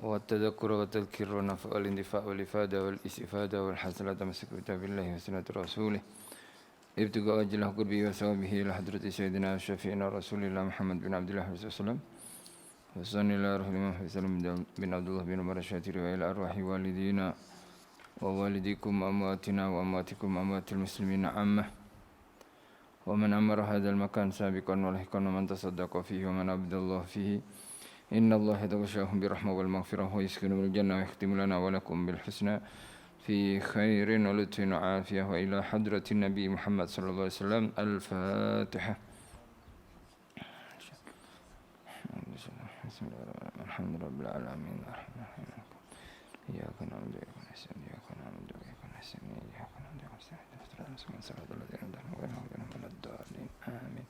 والتذكر والتذكير والنفع والاندفاع والإفادة والاستفادة والحسنة تمسك بكتاب الله وسنة رسوله ابتغاء وجه قربه وثوابه إلى حضرة سيدنا وشفيعنا رسول الله محمد بن عبد الله صلى الله عليه وسلم وصلى الله عليه وسلم بن عبد الله بن عمر الشاتر وإلى أرواح والدينا ووالديكم وأمواتنا وأمواتكم أموات المسلمين عامة ومن أمر هذا المكان سابقا ولحقا ومن تصدق فيه ومن عبد الله فيه إن الله يتغشاهم برحمة والمغفرة ويسكنهم الجنة ويختم لنا ولكم بالحسنى في خير ولطف وعافية وإلى حضرة النبي محمد صلى الله عليه وسلم الفاتحة. بسم الله الرحمن الرحيم الحمد لله رب العالمين الرحمن الرحيم إياك نعبد وإياك نستعين إياك نعبد وإياك نستعين إياك نعبد وإياك نستعين اهدنا الصراط الذين أنعمت عليهم غير المغضوب عليهم ولا الضالين آمين.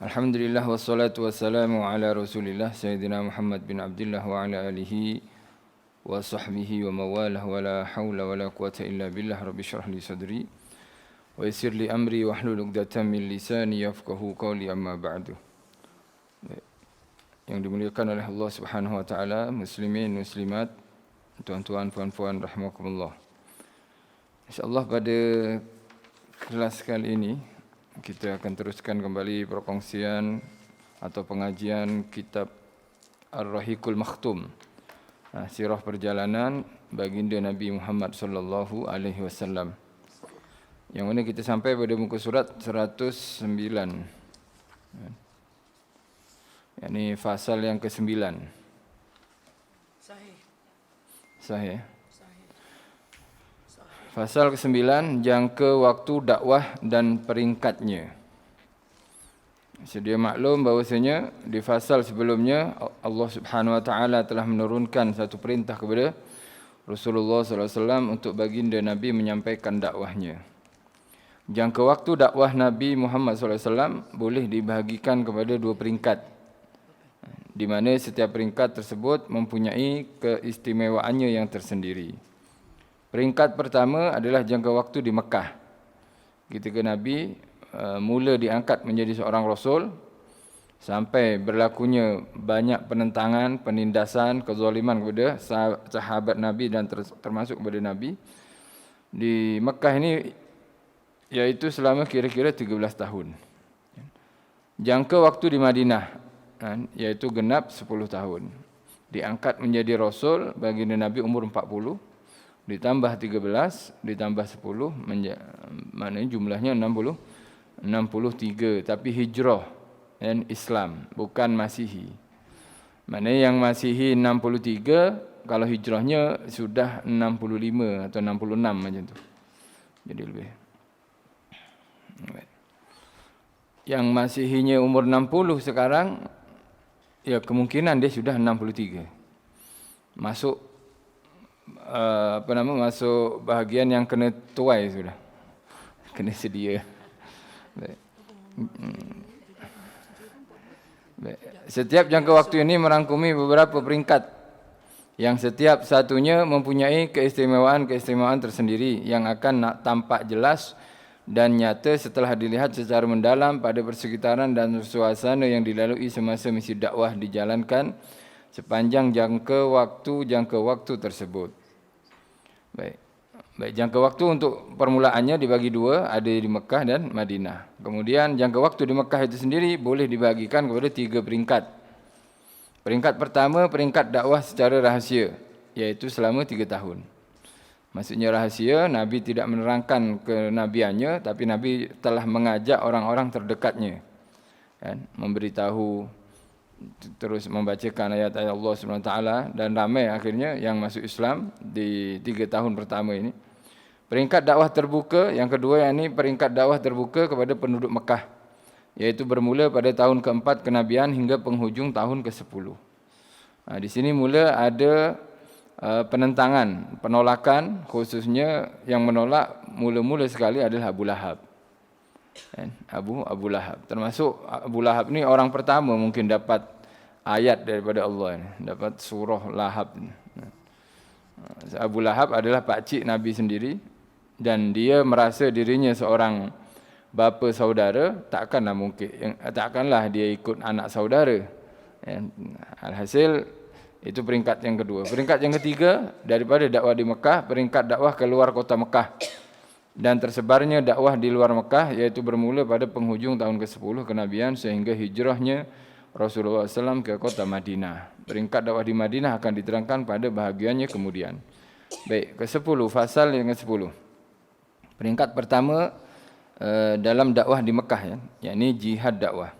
Alhamdulillah wassalatu wassalamu ala Rasulillah Sayyidina Muhammad bin Abdullah wa ala alihi wa sahbihi wa mawalah wa la hawla wa la quwata illa billah rabbi syrah li sadri wa yassir li amri wa hlul 'uqdatam min lisani yafqahu qawli amma ba'du. Yang dimuliakan oleh Allah Subhanahu wa taala, muslimin muslimat, tuan-tuan puan-puan rahimakumullah. Insyaallah pada kelas kali ini kita akan teruskan kembali perkongsian atau pengajian kitab Ar-Rahiqul Makhtum, sirah perjalanan baginda Nabi Muhammad sallallahu alaihi wasallam. Yang mana kita sampai pada muka surat 109. Yakni fasal yang ke-9. Sahih. Fasal ke-9, jangka waktu dakwah dan peringkatnya. Sedia maklum bahawasanya di fasal sebelumnya Allah Subhanahu wa taala telah menurunkan satu perintah kepada Rasulullah sallallahu alaihi wasallam untuk baginda Nabi menyampaikan dakwahnya. Jangka waktu dakwah Nabi Muhammad sallallahu alaihi wasallam boleh dibahagikan kepada dua peringkat, di mana setiap peringkat tersebut mempunyai keistimewaannya yang tersendiri. Peringkat pertama adalah jangka waktu di Mekah, ketika Nabi mula diangkat menjadi seorang Rasul, sampai berlakunya banyak penentangan, penindasan, kezaliman kepada sahabat Nabi dan termasuk kepada Nabi. Di Mekah ini, iaitu selama kira-kira 13 tahun. Jangka waktu di Madinah, iaitu genap 10 tahun. Diangkat menjadi Rasul, baginda Nabi umur 40. Ditambah 13, ditambah 10, maknanya jumlahnya 63. Tapi hijrah dan Islam, bukan Masihi. Maknanya yang Masihi 63, kalau hijrahnya sudah 65 atau 66 macam tu. Jadi lebih. Yang Masihinya umur 60 sekarang, ya kemungkinan dia sudah 63. Masuk masuk bahagian yang kena tuai sudah, kena sedia. Setiap jangka waktu ini merangkumi beberapa peringkat, yang setiap satunya mempunyai keistimewaan tersendiri yang akan tampak jelas dan nyata setelah dilihat secara mendalam pada persekitaran dan suasana yang dilalui semasa misi dakwah dijalankan sepanjang jangka waktu tersebut. Baik, jangka waktu untuk permulaannya dibagi dua, ada di Mekah dan Madinah. Kemudian jangka waktu di Mekah itu sendiri boleh dibagikan kepada 3 peringkat. Peringkat pertama, peringkat dakwah secara rahsia, iaitu selama 3 tahun. Maksudnya rahsia, Nabi tidak menerangkan kenabiannya, tapi Nabi telah mengajak orang-orang terdekatnya, memberitahu, terus membacakan ayat-ayat Allah SWT, dan ramai akhirnya yang masuk Islam di 3 tahun pertama ini. Peringkat dakwah terbuka yang kedua, yakni peringkat dakwah terbuka kepada penduduk Mekah, iaitu bermula pada tahun ke-4 kenabian hingga penghujung tahun ke-10. Di sini mula ada penentangan, penolakan, khususnya yang menolak mula-mula sekali adalah Abu Lahab. Abu Lahab, termasuk Abu Lahab ni orang pertama mungkin dapat ayat daripada Allah ni, dapat surah Lahab. Abu Lahab adalah pakcik Nabi sendiri, dan dia merasa dirinya seorang bapa saudara, takkanlah dia ikut anak saudara. Alhasil itu peringkat yang kedua. Peringkat yang ketiga, daripada dakwah di Mekah, peringkat dakwah keluar kota Mekah. Dan tersebarnya dakwah di luar Mekah, iaitu bermula pada penghujung tahun ke-10 kenabian sehingga hijrahnya Rasulullah SAW ke kota Madinah. Peringkat dakwah di Madinah akan diterangkan pada bahagiannya kemudian. Baik, ke-10, fasal yang ke-10. Peringkat pertama dalam dakwah di Mekah, yakni jihad dakwah.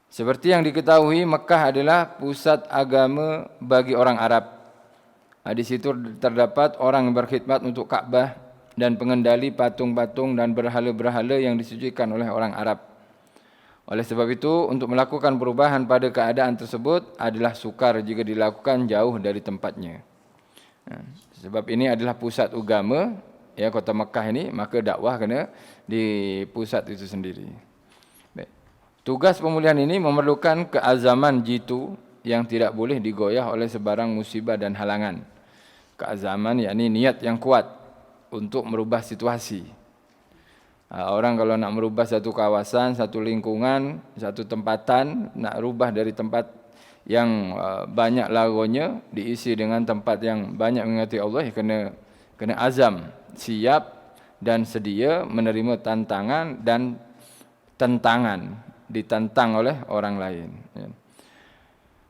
Seperti yang diketahui, Mekah adalah pusat agama bagi orang Arab. Di situ terdapat orang yang berkhidmat untuk Ka'bah dan pengendali patung-patung dan berhala-berhala yang disucikan oleh orang Arab. Oleh sebab itu, untuk melakukan perubahan pada keadaan tersebut adalah sukar jika dilakukan jauh dari tempatnya. Sebab ini adalah pusat agama, ya, kota Mekah ini, maka dakwah kena di pusat itu sendiri. Tugas pemulihan ini memerlukan keazaman jitu yang tidak boleh digoyah oleh sebarang musibah dan halangan. Keazaman yakni niat yang kuat untuk merubah situasi. Orang kalau nak merubah satu kawasan, satu lingkungan, satu tempatan, nak rubah dari tempat yang banyak lagonya diisi dengan tempat yang banyak mengingati Allah, kena azam, siap dan sedia menerima tantangan dan tentangan, ditantang oleh orang lain.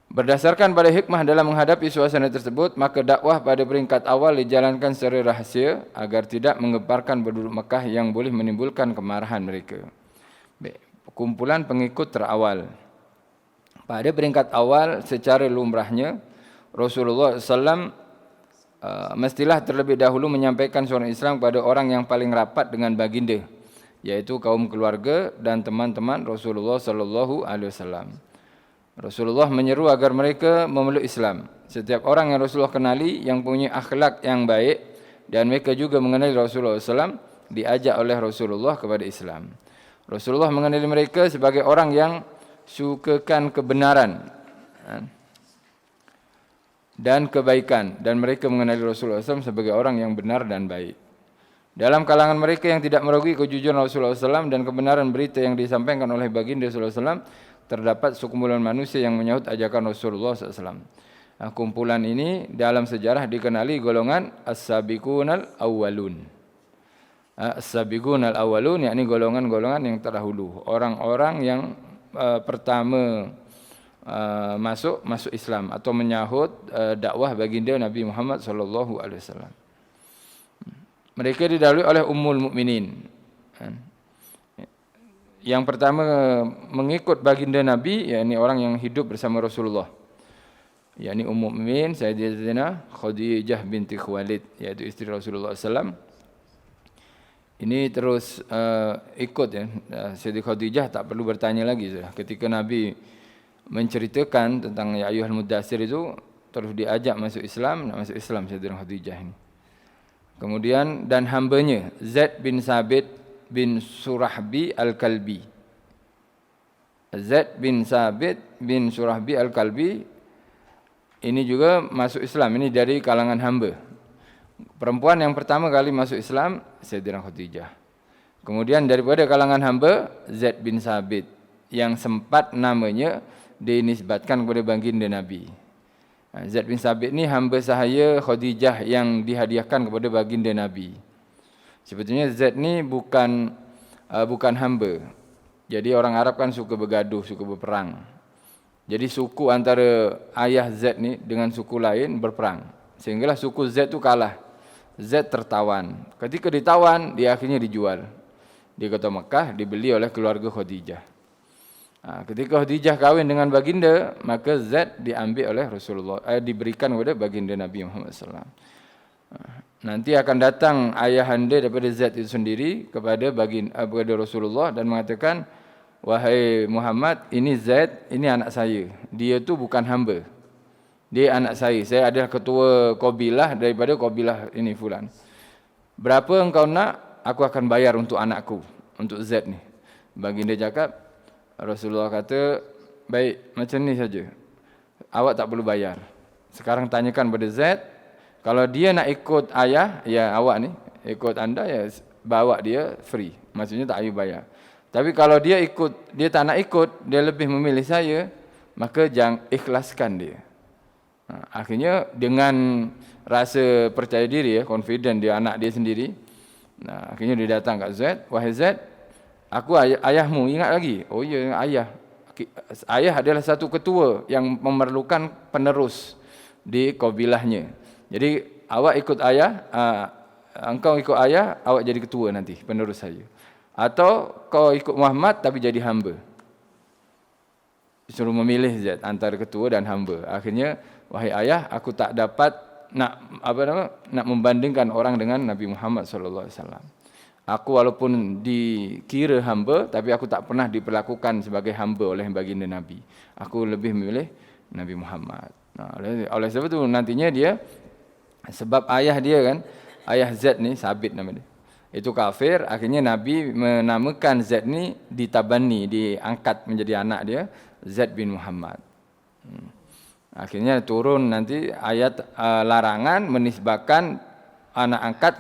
Berdasarkan pada hikmah dalam menghadapi suasana tersebut, maka dakwah pada peringkat awal dijalankan secara rahsia agar tidak menggemparkan penduduk Mekah yang boleh menimbulkan kemarahan mereka. Kumpulan pengikut terawal. Pada peringkat awal, secara lumrahnya, Rasulullah SAW mestilah terlebih dahulu menyampaikan suara Islam kepada orang yang paling rapat dengan baginda, yaitu kaum keluarga dan teman-teman Rasulullah sallallahu alaihi wasallam. Rasulullah menyeru agar mereka memeluk Islam. Setiap orang yang Rasulullah kenali yang punya akhlak yang baik dan mereka juga mengenali Rasulullah SAW, diajak oleh Rasulullah kepada Islam. Rasulullah mengenali mereka sebagai orang yang sukakan kebenaran dan kebaikan, dan mereka mengenali Rasulullah SAW sebagai orang yang benar dan baik. Dalam kalangan mereka yang tidak meragukan kejujuran Rasulullah SAW dan kebenaran berita yang disampaikan oleh baginda Rasulullah SAW, terdapat sekumpulan manusia yang menyahut ajakan Rasulullah SAW. Kumpulan ini dalam sejarah dikenali golongan As-Sabiqun al-Awwalun. As-Sabiqun al-Awwalun yakni golongan-golongan yang terdahulu, orang-orang yang pertama masuk Islam atau menyahut dakwah baginda Nabi Muhammad SAW. Mereka didahului oleh Ummul Mukminin. Yang pertama mengikut baginda Nabi, yakni orang yang hidup bersama Rasulullah, yakni Ummul Mukminin Sayyidatina Khadijah binti Khuwailid, yaitu isteri Rasulullah SAW. Ini terus ikut, ya. Sayyidah Khadijah tak perlu bertanya lagi sudah. Ketika Nabi menceritakan tentang ya ayyuhal mudaththir itu, terus diajak masuk Islam, nak masuk Islam Sayyidah Khadijah ini. Kemudian dan hambanya Zaid bin Sabit bin Surahbi al-Kalbi. Zaid bin Sabit bin Surahbi al-Kalbi ini juga masuk Islam. Ini dari kalangan hamba. Perempuan yang pertama kali masuk Islam Sayyidah Khadijah. Kemudian daripada kalangan hamba Zaid bin Sabit yang sempat namanya dinisbatkan kepada baginda Nabi. Zaid bin Sabit ni hamba sahaya Khadijah yang dihadiahkan kepada baginda Nabi. Sebetulnya Zaid ni bukan hamba. Jadi orang Arab kan suka bergaduh, suka berperang. Jadi suku antara ayah Zaid ni dengan suku lain berperang. Sehinggalah suku Zaid tu kalah. Zaid tertawan. Ketika ditawan, dia akhirnya dijual. Di kota Mekah dibeli oleh keluarga Khadijah. Ketika Khadijah kahwin dengan baginda, maka Zaid diambil oleh Rasulullah, diberikan kepada baginda Nabi Muhammad SAW. Nanti akan datang ayahanda daripada Zaid itu sendiri kepada Rasulullah dan mengatakan, wahai Muhammad, ini Zaid, ini anak saya. Dia tu bukan hamba. Dia anak saya. Saya adalah ketua kabilah daripada kabilah ini fulan. Berapa engkau nak? Aku akan bayar untuk anakku, untuk Zaid ni. Baginda cakap, Rasulullah kata, baik, macam ni saja. Awak tak perlu bayar. Sekarang tanyakan pada Zaid, kalau dia nak ikut ayah, ya awak ni, ikut anda, ya bawa dia free. Maksudnya tak payah bayar. Tapi kalau dia tak nak ikut, dia lebih memilih saya, maka jangan ikhlaskan dia. Akhirnya dengan rasa percaya diri, confident dia anak dia sendiri. Akhirnya dia datang kat Z, wahai Z, aku ayahmu, ingat lagi? Oh ya, ayah. Ayah adalah satu ketua yang memerlukan penerus di kabilahnya. Jadi awak ikut ayah, engkau ikut ayah, awak jadi ketua nanti, penerus saya. Atau kau ikut Muhammad tapi jadi hamba. Disuruh memilih Z antara ketua dan hamba. Akhirnya, wahai ayah, aku tak dapat nak membandingkan orang dengan Nabi Muhammad sallallahu alaihi wasallam. Aku walaupun dikira hamba, tapi aku tak pernah diperlakukan sebagai hamba oleh baginda Nabi. Aku lebih memilih Nabi Muhammad. Oleh sebab itu nantinya dia, sebab ayah dia kan, ayah Z ni, Sabit nama dia, itu kafir. Akhirnya Nabi menamakan Z ni ditabani, diangkat menjadi anak dia, Z bin Muhammad. Akhirnya turun nanti ayat larangan menisbahkan anak angkat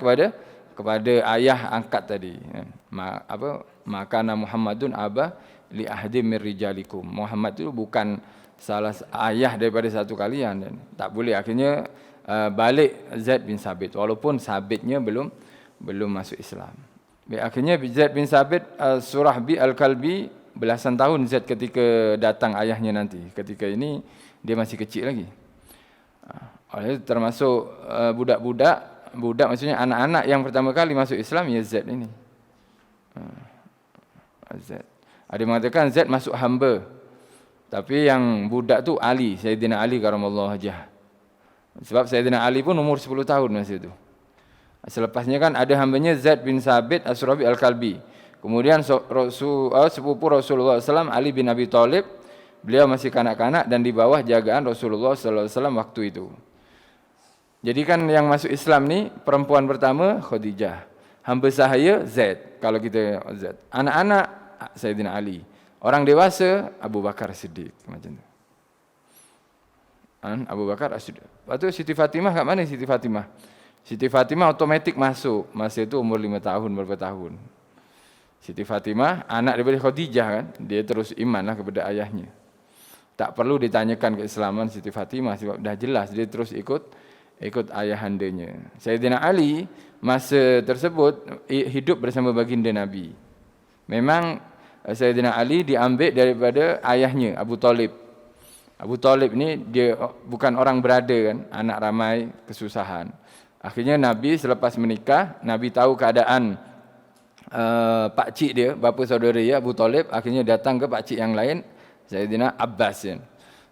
kepada ayah angkat tadi. Maka Muhammadun aba li ahdi mir rijalikum. Muhammad itu bukan salah ayah daripada satu kalian, dan tak boleh. Akhirnya balik Zaid bin Sabit, walaupun Sabitnya belum masuk Islam. Akhirnya Zaid bin Sabit Surahbi Al-Kalbi, belasan tahun Zaid ketika datang ayahnya nanti. Ketika ini dia masih kecil lagi. Oleh termasuk budak maksudnya anak-anak yang pertama kali masuk Islam, ya Zaid ini. Zaid. Ada yang mengatakan Zaid masuk hamba. Tapi yang budak tu Ali, Sayyidina Ali karamallahu wajhah. Sebab Sayyidina Ali pun umur 10 tahun masa itu. Selepasnya kan ada hambanya Zaid bin Sabit As-Surabi Al-Kalbi. Kemudian sepupu Rasulullah SAW, Ali bin Abi Thalib, beliau masih kanak-kanak dan di bawah jagaan Rasulullah SAW waktu itu. Jadi kan yang masuk Islam ni perempuan pertama Khadijah, hamba sahaya Zaid. Kalau kita Zaid, anak-anak Sayyidina Ali, orang dewasa Abu Bakar Siddiq, macam tu. Abu Bakar As-Siddiq. Lepas tu Siti Fatimah kat mana Siti Fatimah? Siti Fatimah automatik masuk. Masa itu umur 5 tahun, berapa tahun. Siti Fatimah anak daripada Khadijah kan, dia terus imanlah kepada ayahnya. Tak perlu ditanyakan keislaman Siti Fatimah sebab dah jelas dia terus ikut ayahandanya. Sayyidina Ali masa tersebut hidup bersama baginda Nabi. Memang Sayyidina Ali diambil daripada ayahnya Abu Talib. Abu Talib ni dia bukan orang berada kan, anak ramai, kesusahan. Akhirnya Nabi selepas menikah, Nabi tahu keadaan pakcik dia, bapa saudara dia Abu Talib. Akhirnya datang ke pakcik yang lain, Sayyidina Abbas kan.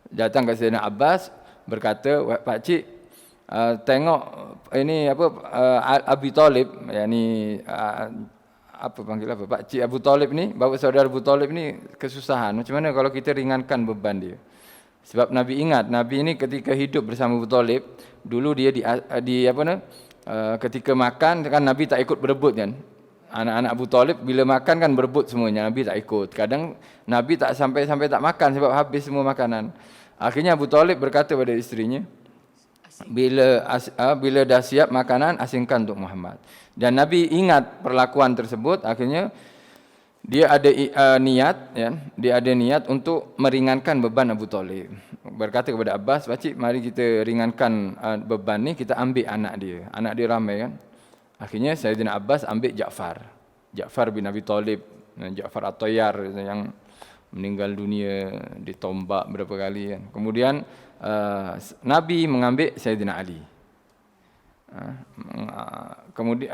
Datang ke Sayyidina Abbas berkata, pakcik, tengok ini Abi Talib, yakni pakcik Abu Talib ni, bapa saudara Abu Talib ni kesusahan. Macam mana kalau kita ringankan beban dia? Sebab Nabi ingat, Nabi ini ketika hidup bersama Abu Talib, dulu dia ketika makan kan Nabi tak ikut berebut kan. Anak-anak Abu Talib bila makan kan berebut semuanya, Nabi tak ikut. Kadang Nabi tak sampai tak makan sebab habis semua makanan. Akhirnya Abu Talib berkata pada isterinya, bila dah siap makanan, asingkan untuk Muhammad. Dan Nabi ingat perlakuan tersebut, akhirnya dia ada niat untuk meringankan beban Abu Talib. Berkata kepada Abbas, pakcik, mari kita ringankan beban ni, kita ambil anak dia. Anak dia ramai kan. Akhirnya Sayyidina Abbas ambil Ja'far bin Abi Talib, Ja'far At-Tayyar yang meninggal dunia ditombak berapa kali kan. Kemudian Nabi mengambil Sayyidina Ali. Kemudian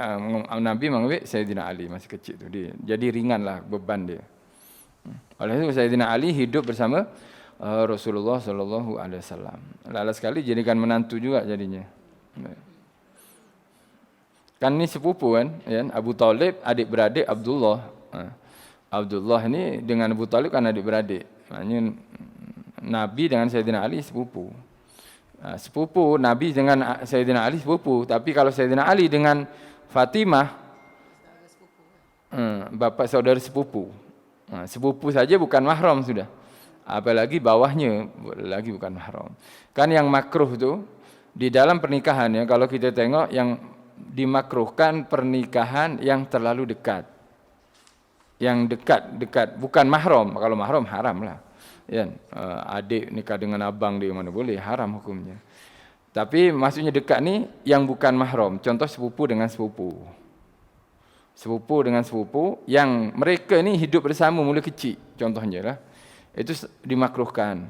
Nabi mengambil Sayyidina Ali masih kecil tu dia. Jadi ringanlah beban dia. Oleh itu Sayyidina Ali hidup bersama Rasulullah sallallahu alaihi wasallam. Lala sekali jadikan menantu juga jadinya. Kan ni sepupu kan, Abu Talib adik-beradik Abdullah. Abdullah ni dengan Abu Talib kan adik-beradik. Maknanya Nabi dengan Sayyidina Ali sepupu. Sepupu Nabi dengan Sayyidina Ali sepupu, tapi kalau Sayyidina Ali dengan Fatimah bapa saudara sepupu. Sepupu saja bukan mahram sudah. Apalagi bawahnya lagi bukan mahram. Kan yang makruh tu di dalam pernikahannya kalau kita tengok yang dimakruhkan pernikahan yang terlalu dekat. Yang dekat, bukan mahram. Kalau mahram haram lah. Ya, adik nikah dengan abang dia mana boleh, haram hukumnya. Tapi maksudnya dekat ni yang bukan mahram. Contoh sepupu dengan sepupu. Sepupu dengan sepupu yang mereka ni hidup bersama mula kecil, contohnya lah. Itu dimakruhkan.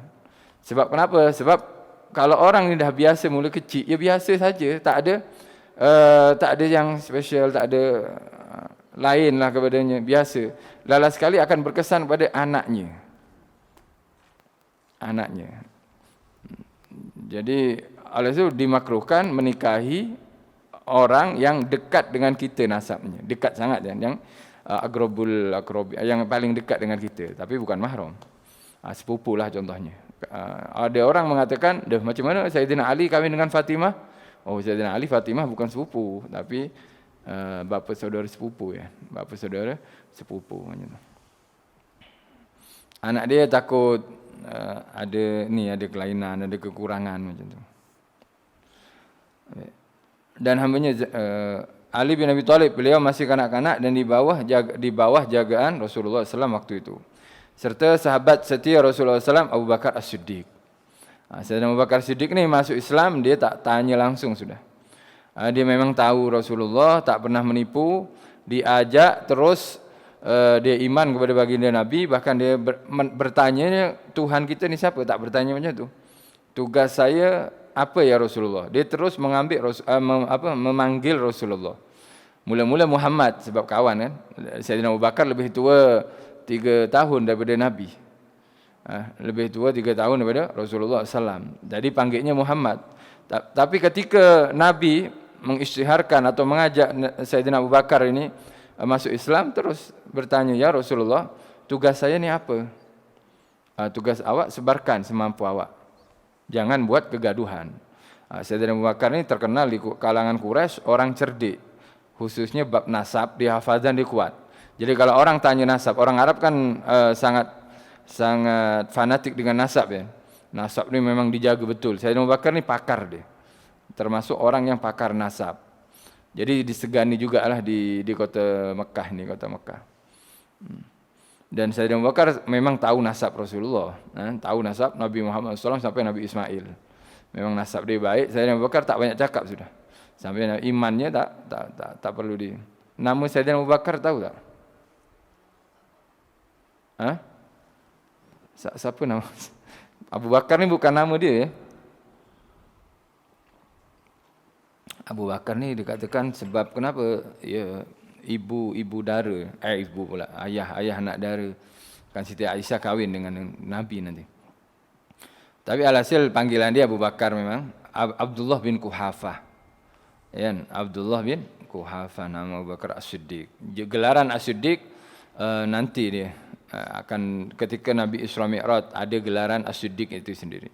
Sebab kenapa? Sebab kalau orang ni dah biasa mula kecil, ya biasa saja, tak ada yang special, tak ada lain lah kepadanya, biasa. Lala sekali akan berkesan pada anaknya. Jadi oleh itu dimakruhkan menikahi orang yang dekat dengan kita nasabnya, dekat sangat yang akrab, yang paling dekat dengan kita, tapi bukan mahram. Sepupu lah contohnya. Ada orang mengatakan, dah macam mana Sayyidina Ali kahwin dengan Fatimah? Oh, Sayyidina Ali Fatimah bukan sepupu, tapi bapa saudara sepupu ya, bapa saudara sepupu macam tu. Anak dia takut ada kelainan, ada kekurangan macam tu. Dan hambanya Ali bin Abi Thalib, beliau masih kanak-kanak dan di bawah jagaan Rasulullah SAW waktu itu. Serta sahabat setia Rasulullah SAW Abu Bakar As-Siddiq. Sayyidina Abu Bakar As-Siddiq ni masuk Islam, dia tak tanya langsung sudah. Dia memang tahu Rasulullah, tak pernah menipu, diajak terus dia iman kepada baginda Nabi, bahkan dia bertanya, Tuhan kita ni siapa? Tak bertanya macam tu. Tugas saya apa ya Rasulullah? Dia terus memanggil Rasulullah. Mula-mula Muhammad sebab kawan kan. Sayyidina Abu Bakar lebih tua 3 tahun daripada Nabi. Lebih tua 3 tahun daripada Rasulullah SAW. Jadi panggilnya Muhammad. Tapi ketika Nabi mengisytiharkan atau mengajak Sayyidina Abu Bakar ini masuk Islam, terus bertanya, ya Rasulullah, tugas saya ni apa? Tugas awak sebarkan semampu awak. Jangan buat kegaduhan. Sayyidina Abu Bakar ni terkenal di kalangan Quraisy orang cerdik. Khususnya bab nasab, dia hafazan dia kuat. Jadi kalau orang tanya nasab, orang Arab kan sangat fanatik dengan nasab ya. Nasab ni memang dijaga betul. Sayyidina Abu Bakar ni pakar dia. Termasuk orang yang pakar nasab. Jadi disegani jugalah di kota Mekah ni, kota Mekah. Dan Sayyidina Abu Bakar memang tahu nasab Rasulullah, tahu nasab Nabi Muhammad SAW sampai Nabi Ismail. Memang nasab dia baik. Sayyidina Abu Bakar tak banyak cakap sudah. Sampai imannya tak perlu di. Nama Sayyidina Abu Bakar tahu tak? Siapa nama? Abu Bakar ni bukan nama dia ya. Abu Bakar ni dikatakan sebab kenapa? Ya, ibu dara, ibu pula, ayah anak dara. Kan Siti Aisyah kahwin dengan Nabi nanti. Tapi alhasil panggilan dia Abu Bakar memang Abdullah bin Quhafah. Ya, Abdullah bin Quhafah nama Abu Bakar As-Siddiq. Gelaran As-Siddiq nanti dia akan ketika Nabi Isra Mi'raj ada gelaran As-Siddiq itu sendiri.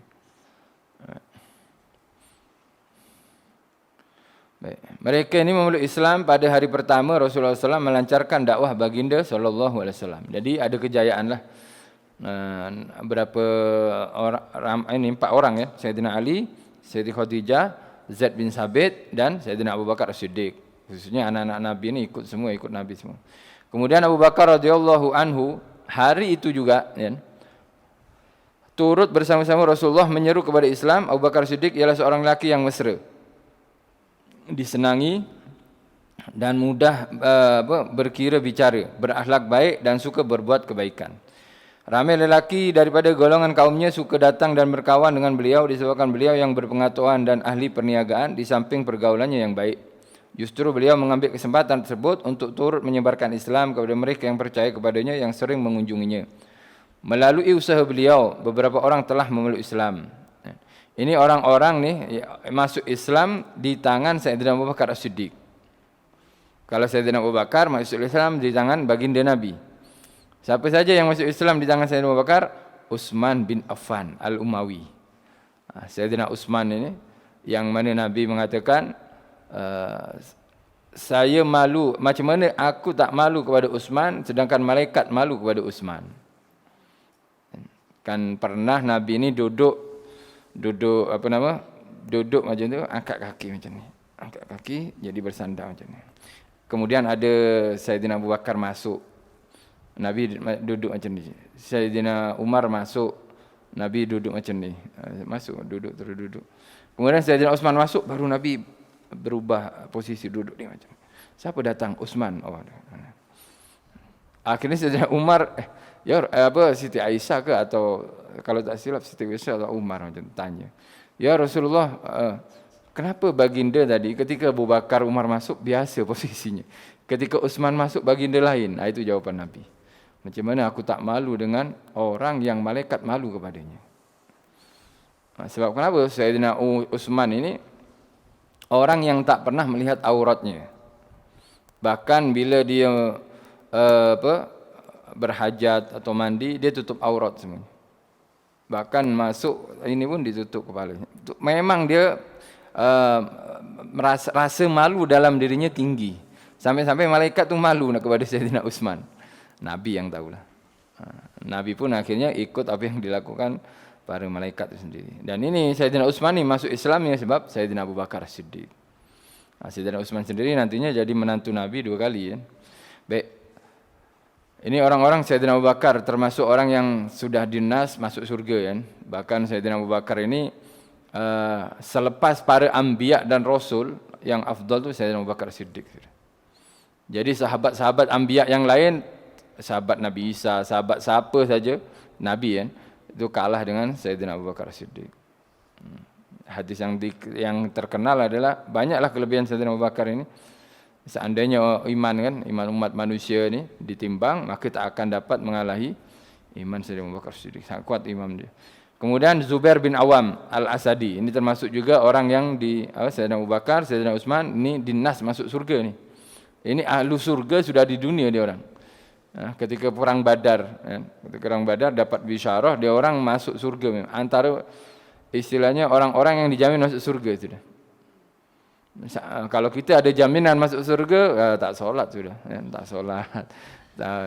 Baik. Mereka ini memeluk Islam pada hari pertama Rasulullah SAW melancarkan dakwah baginda SAW. Jadi ada kejayaan lah. Berapa orang, ini 4 orang ya. Sayyidina Ali, Sayyidina Khadijah, Zaid bin Sabit dan Sayyidina Abu Bakar As-Siddiq. Khususnya anak-anak Nabi ini ikut Nabi semua. Kemudian Abu Bakar radhiyallahu anhu hari itu juga ya, turut bersama-sama Rasulullah menyeru kepada Islam. Abu Bakar As-Siddiq ialah seorang lelaki yang mesra, disenangi dan mudah berkira bicara, berakhlak baik dan suka berbuat kebaikan. Ramai lelaki daripada golongan kaumnya suka datang dan berkawan dengan beliau disebabkan beliau yang berpengetahuan dan ahli perniagaan di samping pergaulannya yang baik. Justru beliau mengambil kesempatan tersebut untuk turut menyebarkan Islam kepada mereka yang percaya kepadanya yang sering mengunjunginya. Melalui usaha beliau, beberapa orang telah memeluk Islam. Ini orang-orang ni masuk Islam di tangan Sayyidina Abu Bakar As-Siddiq. Kalau Sayyidina Abu Bakar masuk Islam di tangan baginda Nabi. Siapa saja yang masuk Islam di tangan Sayyidina Abu Bakar? Utsman bin Affan Al-Umawi. Sayyidina Utsman ini yang mana Nabi mengatakan, saya malu, macam mana aku tak malu kepada Utsman sedangkan malaikat malu kepada Utsman. Kan pernah Nabi ini duduk macam tu, angkat kaki macam ni, angkat kaki, jadi bersandar macam ni. Kemudian ada Sayyidina Abu Bakar masuk, Nabi duduk macam ni. Sayyidina Umar masuk, Nabi duduk macam ni. Masuk, duduk, terus duduk. Kemudian Sayyidina Uthman masuk, baru Nabi berubah posisi duduk dia macam ni. Siapa datang? Uthman. Oh. Akhirnya Sayyidina Umar, Siti Aisyah ke, atau kalau tak silap Siti Aisyah atau Umar macam tanya. Ya Rasulullah, kenapa baginda tadi ketika Abu Bakar Umar masuk biasa posisinya. Ketika Uthman masuk baginda lain. Itu jawapan Nabi. Macam mana aku tak malu dengan orang yang malaikat malu kepadanya. Sebab kenapa Sayyidina Uthman ini orang yang tak pernah melihat auratnya. Bahkan bila dia berhajat atau mandi, dia tutup aurat semua. Bahkan masuk ini pun ditutup kepalanya. Memang dia rasa malu dalam dirinya tinggi. Sampai-sampai malaikat tu malu nak kepada Sayyidina Uthman. Nabi yang tahulah. Nabi pun akhirnya ikut apa yang dilakukan para malaikat itu sendiri. Dan ini Sayyidina Uthman ni masuk Islam ya sebab Sayyidina Abu Bakar Siddiq. Sayyidina Uthman sendiri nantinya jadi menantu Nabi 2 kali ya. Baik. Ini orang-orang Sayyidina Abu Bakar termasuk orang yang sudah dinas masuk surga kan. Bahkan Sayyidina Abu Bakar ini selepas para anbiya dan rasul yang afdal tu Sayyidina Abu Bakar Siddiq. Jadi sahabat-sahabat anbiya yang lain, sahabat Nabi Isa, sahabat siapa saja Nabi kan, itu kalah dengan Sayyidina Abu Bakar Siddiq. Hadis yang terkenal adalah banyaklah kelebihan Sayyidina Abu Bakar ini. Seandainya iman umat manusia ni ditimbang, maka tak akan dapat mengalahi iman Sayyidina Abu Bakar Siddiq. Sangat kuat imam dia. Kemudian Zubair bin Awam Al-Asadi, ini termasuk juga orang yang Sayyidina Abu Bakar, Sayyidina Uthman ini dinas masuk surga ni. Ini ahlu surga sudah di dunia dia orang. Ketika perang Badar, ketika perang Badar dapat bisyarah dia orang masuk surga. Antara istilahnya orang-orang yang dijamin masuk surga itu dah. Kalau kita ada jaminan masuk surga, tak solat sudah, tak solat.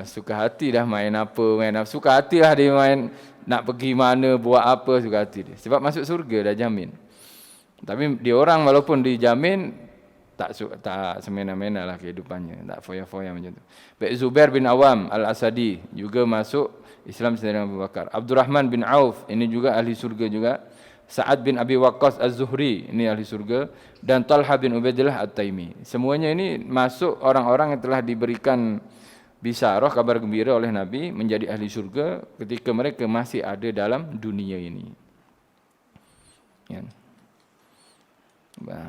Suka hati dah main apa, suka hati lah dia main nak pergi mana, buat apa, suka hati dia. Sebab masuk surga dah jamin. Tapi dia orang walaupun dijamin tak semena-mena lah kehidupannya, tak foya-foya macam tu. Baik Zubair bin Awam Al-Asadi juga masuk Islam Sayyidina Abu Bakar. Abdurrahman bin Auf ini juga ahli surga juga. Sa'ad bin Abi Waqqas Az-Zuhri ini ahli surga, dan Talha bin Ubaidillah At-Taimi. Semuanya ini masuk orang-orang yang telah diberikan bisyarah kabar gembira oleh Nabi menjadi ahli surga ketika mereka masih ada dalam dunia ini. Ya.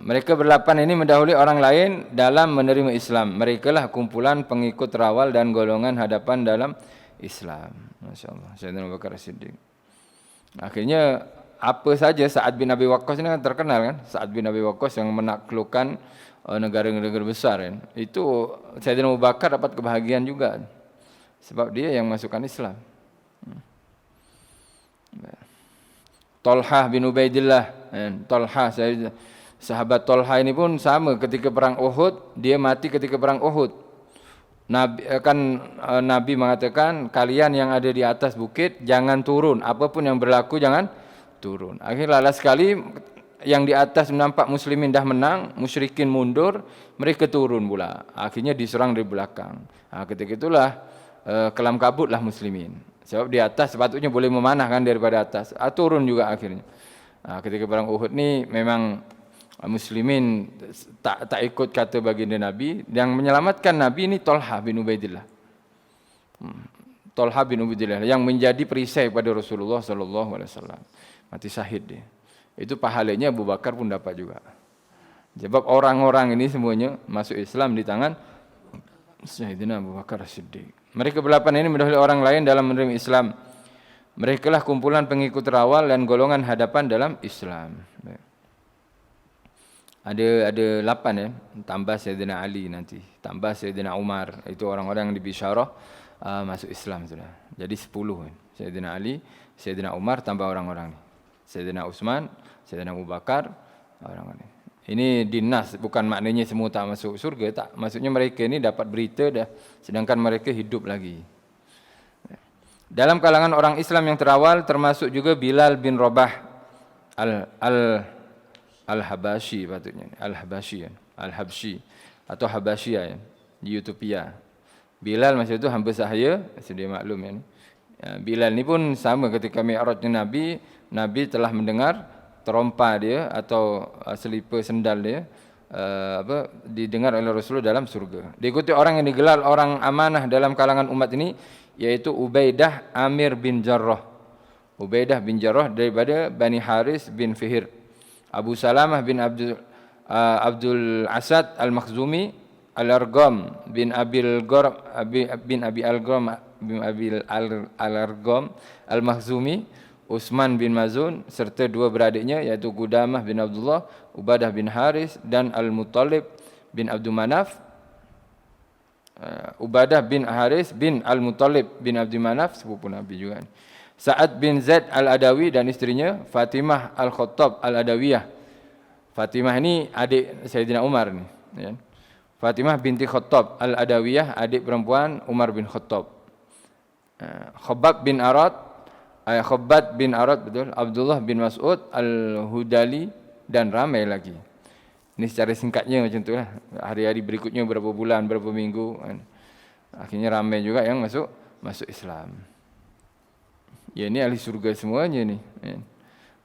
Mereka berlapan ini mendahului orang lain dalam menerima Islam. Merekalah kumpulan pengikut rawal dan golongan hadapan dalam Islam. Masya-Allah. Sayyidina Abu Bakar Siddiq. Akhirnya apa saja Sa'ad bin Abi Waqqas ini kan terkenal kan. Sa'ad bin Abi Waqqas yang menaklukkan negara-negara besar kan. Itu Sayyidina Abu Bakar dapat kebahagiaan juga. Sebab dia yang masukkan Islam. Talha bin Ubaidillah, sahabat Talha ini pun sama ketika perang Uhud, dia mati ketika perang Uhud. Nabi mengatakan kalian yang ada di atas bukit jangan turun, apapun yang berlaku jangan turun. Akhirnya last sekali yang di atas nampak muslimin dah menang, musyrikin mundur, mereka turun pula. Akhirnya diserang dari belakang. Ketika itulah kelam kabutlah muslimin. Sebab di atas sepatutnya boleh memanahkan daripada atas. Turun juga akhirnya. Ketika perang Uhud ni memang muslimin tak ikut kata baginda Nabi. Yang menyelamatkan Nabi ini Talha bin Ubaidillah. Talha bin Ubaidillah yang menjadi perisai pada Rasulullah sallallahu alaihi wasallam. Mati syahid dia. Itu pahalanya Abu Bakar pun dapat juga. Sebab orang-orang ini semuanya masuk Islam di tangan Sayyidina Abu Bakar Siddiq. Mereka berlapan ini mendahului orang lain dalam menerima Islam. Merekalah kumpulan pengikut rawal dan golongan hadapan dalam Islam. Ada 8 ya, tambah Sayyidina Ali nanti, tambah Sayyidina Umar, itu orang-orang yang dibisyarah masuk Islam sudah. Jadi 10 kan. Sayyidina Ali, Sayyidina Umar tambah orang-orang ni. Sayyidina Uthman, Sayyidina Abu Bakar, orang-orang ni. Ini dinas, bukan maknanya semua tak masuk surga, tak. Maksudnya mereka ini dapat berita dah, sedangkan mereka hidup lagi. Dalam kalangan orang Islam yang terawal termasuk juga Bilal bin Rabah Al-Habashi patutnya. Al-Habashi kan. Al-Habsyi atau Habasyia ya, di Ethiopia. Bilal masa itu hamba sahaya, sedia maklum ya. Bilal ni pun sama ketika Mi'rajnya Nabi, Nabi telah mendengar terompa dia atau selipar sendal dia didengar oleh Rasulullah dalam surga. Diikuti orang yang digelar orang amanah dalam kalangan umat ini, yaitu Ubaidah Amir bin Jarrah. Ubaidah bin Jarrah daripada Bani Haris bin Fihir. Abu Salamah bin Abdul Asad Al-Makhzumi, Al-Argam bin Abil Ghar bin Abi Al-Gham bin Abil Al-Argam Al-Makhzumi, Utsman bin Mazun serta dua beradiknya iaitu Qudamah bin Abdullah, Ubadah bin Haris dan Al-Muttalib bin Abdul Manaf. Ubadah bin Haris bin Al-Muttalib bin Abdul Manaf sepupu Nabi juga. Sa'ad bin Zaid Al-Adawi dan isterinya Fatimah Al-Khattab Al-Adawiyah. Fatimah ini adik Sayyidina Umar ni, ya. Fatimah binti Khattab Al-Adawiyah, adik perempuan Umar bin Khattab. Khabbab bin Arad, Khabbab bin Arad betul, Abdullah bin Mas'ud Al-Hudali dan ramai lagi. Ini secara singkatnya macam tu lah. Hari-hari berikutnya berapa bulan, berapa minggu, akhirnya ramai juga yang masuk Islam. Ya, ini ahli surga semuanya ni.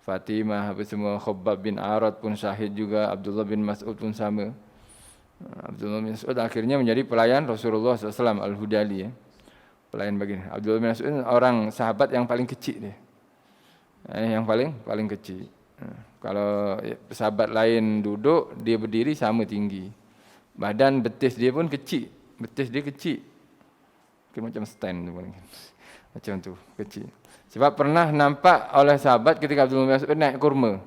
Fatimah apa semua, Khabbab bin Arad pun syahid juga, Abdullah bin Mas'ud pun sama. Abdullah bin Mas'ud akhirnya menjadi pelayan Rasulullah SAW, Al-Hudali ya. Pelayan baginda. Abdullah bin Mas'ud orang sahabat yang paling kecil dia. Yang paling kecil. Kalau sahabat lain duduk, dia berdiri sama tinggi. Badan betis dia pun kecil. Betis dia kecil. Macam stand tu paling. Macam tu, kecil. Sebab pernah nampak oleh sahabat ketika Abdullah bin Mas'ud naik kurma.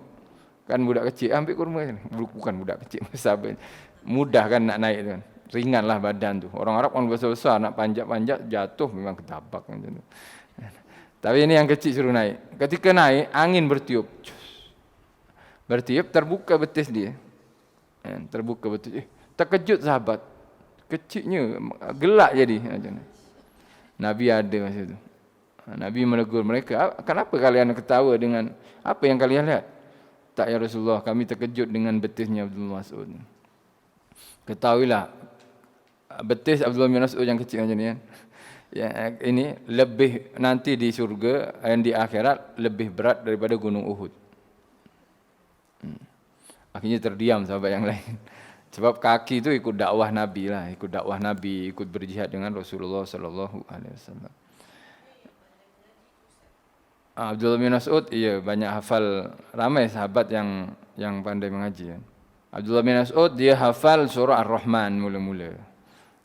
Kan budak kecil, ambil kurma ni. Bukan budak kecil, sahabat. Mudah kan nak naik tu kan. Ringanlah badan tu. Orang Arab kan besar-besar, nak panjat-panjat jatuh memang ketabak macam tu. Tapi ini yang kecil suruh naik. Ketika naik, angin bertiup. Bertiup, terbuka betis dia. Terbuka betis. Terkejut sahabat. Kecilnya, gelak jadi. Nabi ada masa tu. Nabi menegur mereka, kenapa kalian ketawa dengan apa yang kalian lihat? Tak ya Rasulullah, kami terkejut dengan betisnya Abdullah bin Mas'ud. Ketahuilah, betis Abdullah bin Mas'ud yang kecil macam ni kan. Ya, ini lebih nanti di surga dan di akhirat lebih berat daripada gunung Uhud. Akhirnya terdiam sahabat yang lain. Sebab kaki itu ikut dakwah Nabi lah, ikut berjihad dengan Rasulullah sallallahu alaihi wasallam. Abdullah bin Mas'ud, iya banyak hafal, ramai sahabat yang pandai mengaji. Ya. Abdullah bin Mas'ud dia hafal surah Ar-Rahman mula-mula.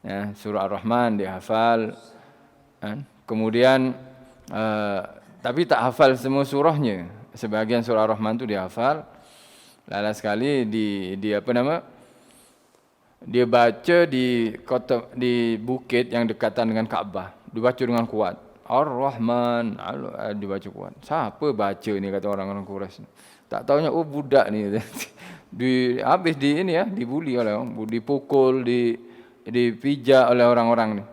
Ya, surah Ar-Rahman dia hafal. Kemudian tapi tak hafal semua surahnya. Sebahagian surah Ar-Rahman tu dia hafal. Lala sekali dia baca di bukit yang dekatan dengan Kaabah. Dibaca dengan kuat. Ar-Rahman, dibaca kuat. Siapa baca ni, kata orang-orang Quraisy. Tak tahunya budak ni habis dibuli oleh orang, dipukul, dipijak oleh orang-orang ni.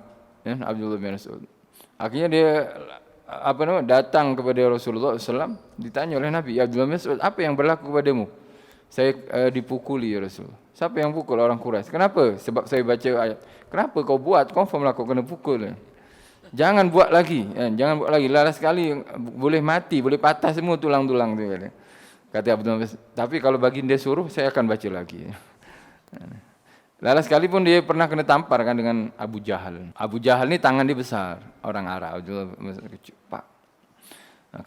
Ya, Abdullah bin Mas'ud. Akhirnya dia datang kepada Rasulullah SAW, ditanya oleh Nabi, Abdullah bin Mas'ud, apa yang berlaku kepadamu? Saya dipukuli ya Rasul. Siapa yang pukul? Orang Quraisy. Kenapa? Sebab saya baca ayat. Kenapa kau buat? Confirm lah kau kena pukul. Jangan buat lagi. Jangan buat lagi. Lala sekali boleh mati, boleh patah semua tulang-tulang tu. Kata Abdullah. Tapi kalau baginda suruh, saya akan baca lagi. Lala sekali pun dia pernah kena tampar kan dengan Abu Jahal. Abu Jahal ni tangan dia besar. Orang Arab. Abdullah kecil. Pak.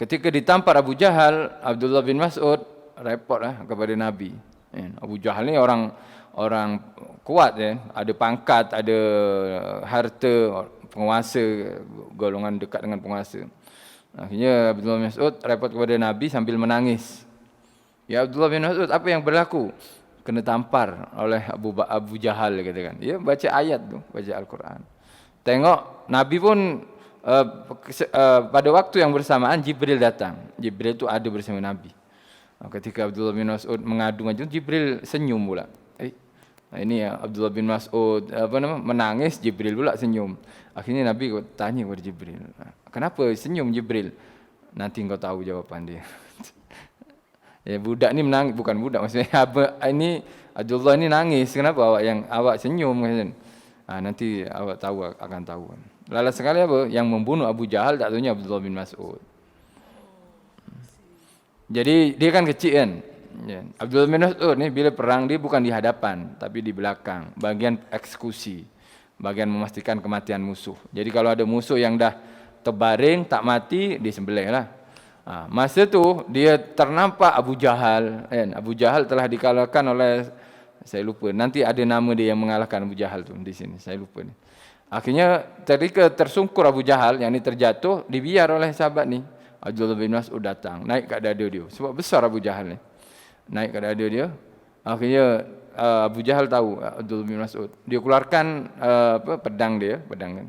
Ketika ditampar Abu Jahal, Abdullah bin Mas'ud repot kepada Nabi. Abu Jahal ni orang kuat ya, ada pangkat, ada harta, penguasa, golongan dekat dengan penguasa. Akhirnya Abdullah bin Mas'ud repot kepada Nabi sambil menangis. Ya Abdullah bin Mas'ud, apa yang berlaku? Kena tampar oleh Abu Jahal katakan. Ya baca ayat tu, baca Al-Quran. Tengok Nabi pun pada waktu yang bersamaan Jibril datang. Jibril tu ada bersama Nabi. Ketika Abdullah bin Mas'ud mengadu macam Jibril senyum pula. Ini Abdullah bin Mas'ud menangis, Jibril pula senyum. Akhirnya Nabi tanya kepada Jibril, kenapa senyum Jibril? Nanti kau tahu jawapan dia. Ya, budak ni menangis, bukan budak maksudnya. Ini Abdullah ni nangis, kenapa awak senyum kan? Nanti awak akan tahu. Lala sekali apa? Yang membunuh Abu Jahal tak tahunya Abdullah bin Mas'ud. Jadi dia kan kecil kan. Ya. Abdullah bin Mas'ud ni bila perang dia bukan di hadapan tapi di belakang, bagian eksekusi, bagian memastikan kematian musuh. Jadi kalau ada musuh yang dah terbaring tak mati, disembelih lah. Masa tu dia ternampak Abu Jahal, kan? Abu Jahal telah dikalahkan oleh, saya lupa. Nanti ada nama dia yang mengalahkan Abu Jahal tu di sini, saya lupa ni. Akhirnya ketika tersungkur Abu Jahal yang ni terjatuh, dibiar oleh sahabat ni. Abdullah bin Mas'ud datang, naik kat dada dia. Sebab besar Abu Jahal ni. Naik kat dada dia. Akhirnya Abu Jahal tahu Abdullah bin Mas'ud. Dia keluarkan pedang dia, pedang kan.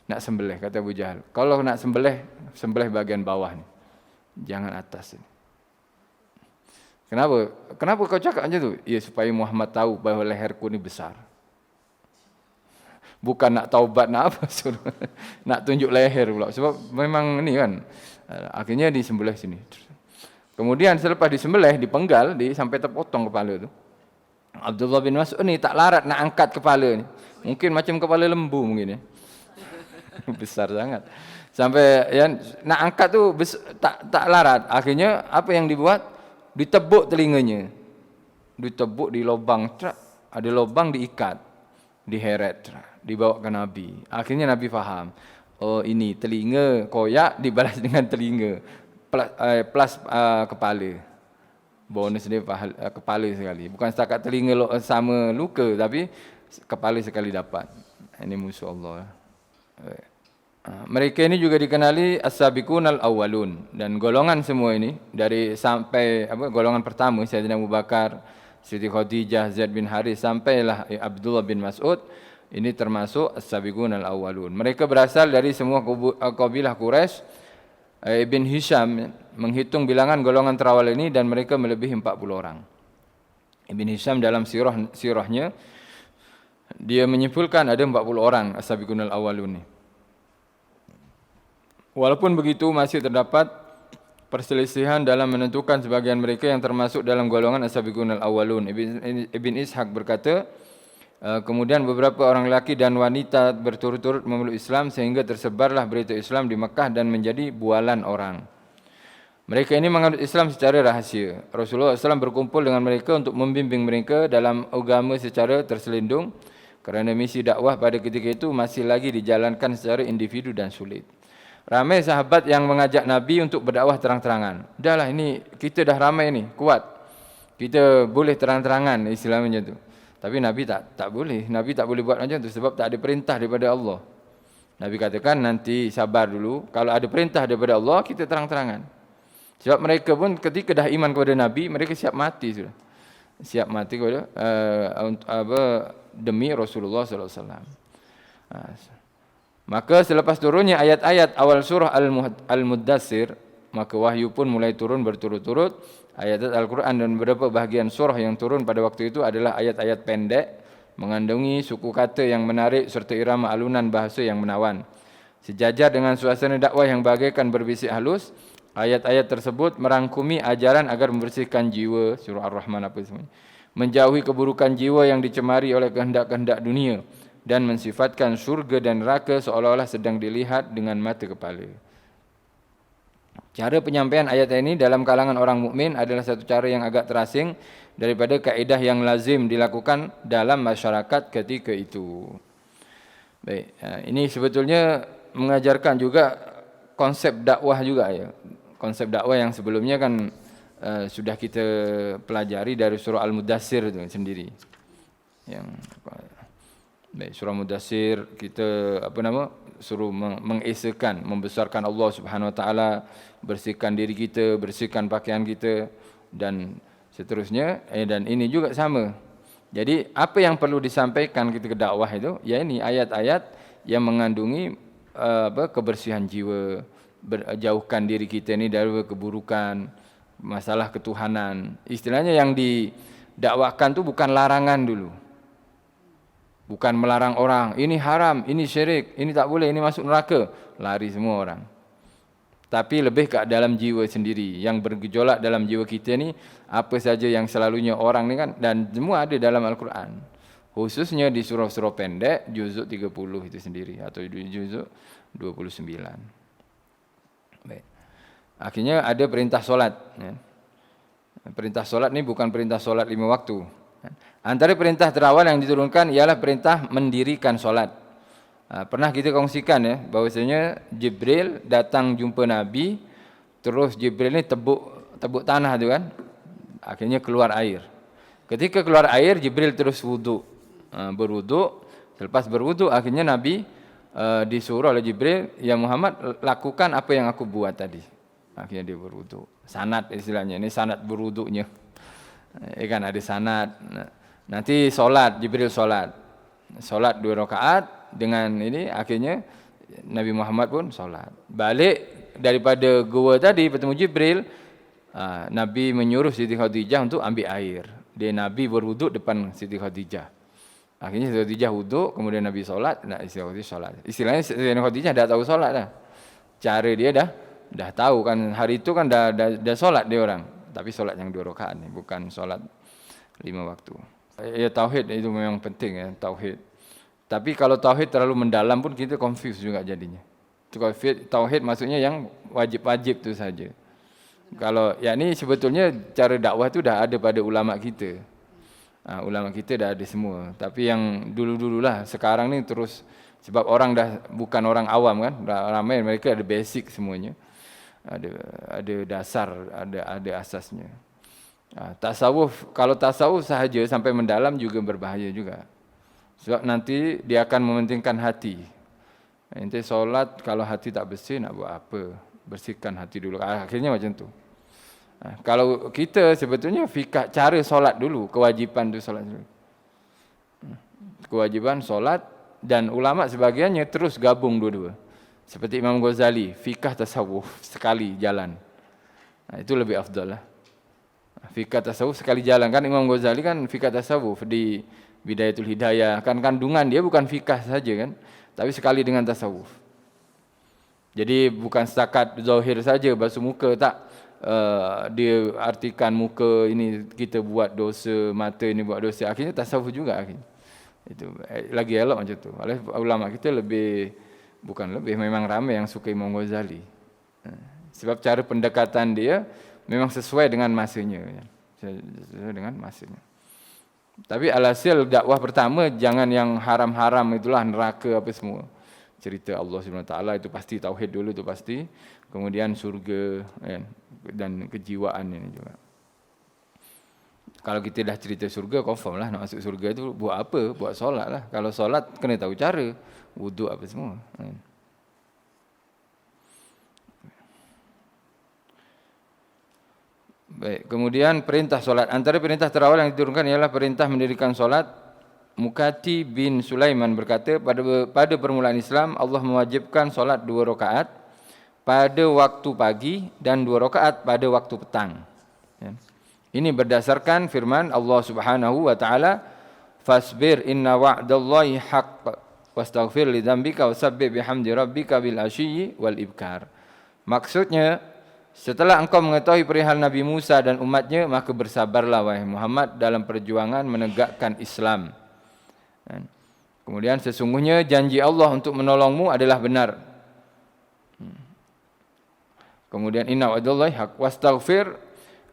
Nak sembelih, kata Abu Jahal. Kalau nak sembelih bahagian bawah ni. Jangan atas ni. Kenapa? Kenapa kau cakap macam tu? Ya, supaya Muhammad tahu bahawa leherku ni besar. Bukan nak taubat, nak apa. Nak tunjuk leher pula. Sebab memang ni kan. Akhirnya disembelih sini. Kemudian selepas disembelih, dipenggal, sampai terpotong kepala tu. Abdullah bin Mas'ud ni tak larat nak angkat kepala ni. Mungkin macam kepala lembu mungkin ya. Besar sangat. Sampai nak angkat tu tak larat. Akhirnya apa yang dibuat? Ditebuk telinganya. Ditebuk di lubang. Ada lubang diikat. Diheret. Dibawa ke Nabi. Akhirnya Nabi faham. Oh ini telinga koyak dibalas dengan telinga. Plus kepala. Bonus dia kepala sekali. Bukan setakat telinga sama luka. Tapi kepala sekali dapat. Ini musuh Allah. Mereka ini juga dikenali as-sabiqun al-awwalun, dan golongan semua ini dari sampai golongan pertama Sayyidina Abu Bakar, Siti Khadijah, Zaid bin Haris sampailah Abdullah bin Mas'ud, ini termasuk as-sabiqun al-awwalun. Mereka berasal dari semua kabilah Quraisy. Ibn Hisham menghitung bilangan golongan terawal ini dan mereka melebihi 40 orang. Ibn Hisham dalam sirahnya dia menyimpulkan ada 40 orang as-sabiqun al-awwalun ini. Walaupun begitu masih terdapat perselisihan dalam menentukan sebagian mereka yang termasuk dalam golongan as-sabiqun al-awwalun. Ibn Ishaq berkata, kemudian beberapa orang lelaki dan wanita berturut-turut memeluk Islam sehingga tersebarlah berita Islam di Mekah dan menjadi bualan orang. Mereka ini menganut Islam secara rahasia. Rasulullah SAW berkumpul dengan mereka untuk membimbing mereka dalam agama secara terselindung kerana misi dakwah pada ketika itu masih lagi dijalankan secara individu dan sulit. Ramai sahabat yang mengajak Nabi untuk berdakwah terang-terangan. Dahlah ini kita dah ramai ni, kuat. Kita boleh terang-terangan istilahnya tu. Tapi Nabi tak boleh. Nabi tak boleh buat macam tu sebab tak ada perintah daripada Allah. Nabi katakan nanti sabar dulu. Kalau ada perintah daripada Allah, kita terang-terangan. Sebab mereka pun ketika dah iman kepada Nabi, mereka siap mati sudah. Siap mati kepada demi Rasulullah sallallahu alaihi wasallam. Maka selepas turunnya ayat-ayat awal surah Al-Muddassir, maka wahyu pun mulai turun berturut-turut. Ayat-ayat Al-Quran dan beberapa bahagian surah yang turun pada waktu itu adalah ayat-ayat pendek, mengandungi suku kata yang menarik serta irama alunan bahasa yang menawan. Sejajar dengan suasana dakwah yang bagaikan berbisik halus, ayat-ayat tersebut merangkumi ajaran agar membersihkan jiwa, surah Ar-Rahman apa semuanya, menjauhi keburukan jiwa yang dicemari oleh kehendak-kehendak dunia, dan mensifatkan syurga dan neraka seolah-olah sedang dilihat dengan mata kepala. Cara penyampaian ayat ini dalam kalangan orang mukmin adalah satu cara yang agak terasing daripada kaedah yang lazim dilakukan dalam masyarakat ketika itu. Baik, ini sebetulnya mengajarkan juga konsep dakwah juga ya. Konsep dakwah yang sebelumnya kan sudah kita pelajari dari surah Al-Muddassir itu sendiri. Yang baik, surah Mudassir kita suruh mengesakan, membesarkan Allah Subhanahu Wa Taala, bersihkan diri kita, bersihkan pakaian kita dan seterusnya. Dan ini juga sama. Jadi apa yang perlu disampaikan ketika dakwah itu, ya ini ayat-ayat yang mengandungi kebersihan jiwa, jauhkan diri kita ini dari keburukan, masalah ketuhanan. Istilahnya yang didakwakan tu bukan larangan dulu. Bukan melarang orang, ini haram, ini syirik, ini tak boleh, ini masuk neraka. Lari semua orang. tapi lebih ke dalam jiwa sendiri. Yang bergejolak dalam jiwa kita ni, apa saja yang selalunya orang ni kan, dan semua ada dalam Al-Quran. Khususnya di surah-surah pendek, juzuk 30 itu sendiri, atau di juzuk 29. Baik. Akhirnya ada perintah solat. Ya. Perintah solat ni bukan perintah solat 5 waktu. Antara perintah terawal yang diturunkan ialah perintah mendirikan solat. Pernah kita kongsikan ya, bahawasanya Jibril datang jumpa Nabi, terus Jibril ni tebuk tanah tu kan, akhirnya keluar air. Ketika keluar air, Jibril terus wuduk, berwuduk. Selepas berwuduk, akhirnya Nabi disuruh oleh Jibril, ya Muhammad, lakukan apa yang aku buat tadi. Akhirnya dia berwuduk. Sanad istilahnya, ini sanad berwuduknya. Kan ada sanad. Nanti solat, Jibril solat 2 rakaat dengan ini, akhirnya Nabi Muhammad pun solat. Balik daripada gua tadi bertemu Jibril, Nabi menyuruh Siti Khadijah untuk ambil air. Dia Nabi berwuduk depan Siti Khadijah. Akhirnya Siti Khadijah wuduk, kemudian Nabi solat, Siti Khadijah solat. Istilahnya Siti Khadijah dah tahu solat dah. Cara dia dah tahu kan, hari itu kan dah solat dia orang. Tapi solat yang 2 rakaat ni, bukan solat 5 waktu. Ya, tauhid itu memang penting ya, tauhid. Tapi kalau tauhid terlalu mendalam pun kita confuse juga jadinya. Tauhid maksudnya yang wajib-wajib tu saja. Kalau yakni sebetulnya cara dakwah tu dah ada pada ulama kita. Ulama kita dah ada semua. Tapi yang dulu-dululah, sekarang ni terus, sebab orang dah bukan orang awam kan, ramai mereka ada basic semuanya. Ada dasar, ada asasnya. Tasawuf, kalau tasawuf sahaja sampai mendalam juga berbahaya juga. Sebab nanti dia akan mementingkan hati. Nanti solat kalau hati tak bersih nak buat apa? Bersihkan hati dulu. Akhirnya macam tu. Kalau kita sebetulnya fikah cara solat dulu, kewajiban tu solat dulu. Kewajiban solat, dan ulama sebagiannya terus gabung dua-dua. Seperti Imam Ghazali, fikah tasawuf sekali jalan. Itu lebih afdal lah. Fikah tasawuf sekali jalan kan, Imam Ghazali kan fikah tasawuf di Bidayatul Hidayah, kan kandungan dia bukan fikah saja kan, tapi sekali dengan tasawuf. Jadi bukan setakat zahir saja basuh muka, tak. Dia artikan muka ini kita buat dosa, mata ini buat dosa, akhirnya tasawuf juga akhirnya. Itu lagi elok macam tu. Oleh ulama kita memang ramai yang suka Imam Ghazali. Sebab cara pendekatan dia memang sesuai dengan masanya. Sesuai dengan masanya. Tapi alhasil dakwah pertama, jangan yang haram-haram itulah, neraka apa semua. Cerita Allah SWT itu pasti, tauhid dulu itu pasti. Kemudian surga dan kejiwaan ini juga. Kalau kita dah cerita surga, confirm lah nak masuk surga itu buat apa? Buat solat lah. Kalau solat kena tahu cara, wuduk apa semua. Baik, kemudian perintah solat. Antara perintah terawal yang diturunkan ialah perintah mendirikan solat. Mukati bin Sulaiman berkata, pada permulaan Islam, Allah mewajibkan solat 2 rakaat pada waktu pagi dan 2 rakaat pada waktu petang. Ini berdasarkan firman Allah Subhanahu wa taala, "Fasbir inna wa'dallahi haqq wastaghfir li dzambika wasabbih bihamdi rabbika bil ashiyyi wal ibkar." Maksudnya, setelah engkau mengetahui perihal Nabi Musa dan umatnya, maka bersabarlah wahai Muhammad dalam perjuangan menegakkan Islam. Kemudian sesungguhnya janji Allah untuk menolongmu adalah benar. Kemudian inna wa'dallahi haqq wastaghfir,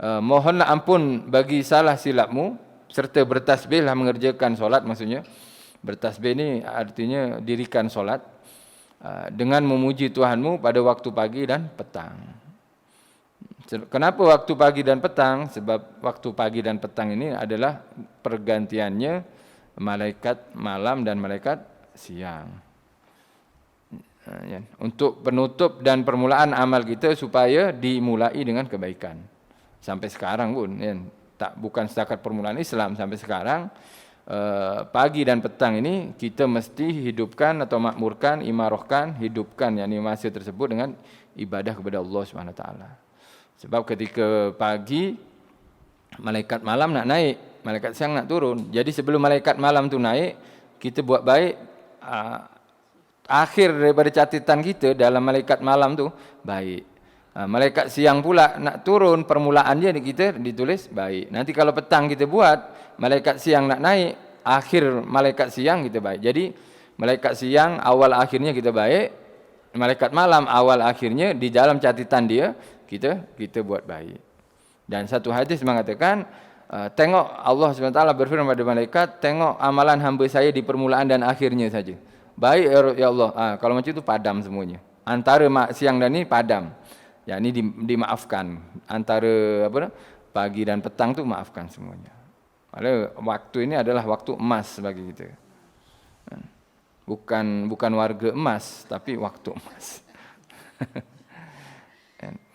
mohonlah ampun bagi salah silapmu, serta bertasbihlah mengerjakan solat. Maksudnya bertasbih ini artinya dirikan solat dengan memuji Tuhanmu pada waktu pagi dan petang. Kenapa waktu pagi dan petang? Sebab waktu pagi dan petang ini adalah pergantiannya malaikat malam dan malaikat siang. Untuk penutup dan permulaan amal kita supaya dimulai dengan kebaikan. Sampai sekarang pun, bukan setakat permulaan Islam, sampai sekarang pagi dan petang ini kita mesti hidupkan atau makmurkan, imarahkan, hidupkan masa tersebut dengan ibadah kepada Allah Subhanahu Wa Taala. Sebab ketika pagi malaikat malam nak naik, malaikat siang nak turun. Jadi sebelum malaikat malam tu naik, kita buat baik, akhir daripada catatan kita dalam malaikat malam tu baik. Malaikat siang pula nak turun, permulaan dia kita ditulis baik. Nanti kalau petang kita buat, malaikat siang nak naik, akhir malaikat siang kita baik. Jadi malaikat siang awal akhirnya kita baik, malaikat malam awal akhirnya di dalam catatan dia kita buat baik. Dan satu hadis mengatakan, tengok Allah SWT berfirman pada malaikat, tengok amalan hamba saya di permulaan dan akhirnya saja. Baik ya Allah. Kalau macam itu padam semuanya. Antara siang dan ni padam. Ya, ini dimaafkan. Antara pagi dan petang tu maafkan semuanya. Malah waktu ini adalah waktu emas bagi kita. Bukan warga emas, tapi waktu emas.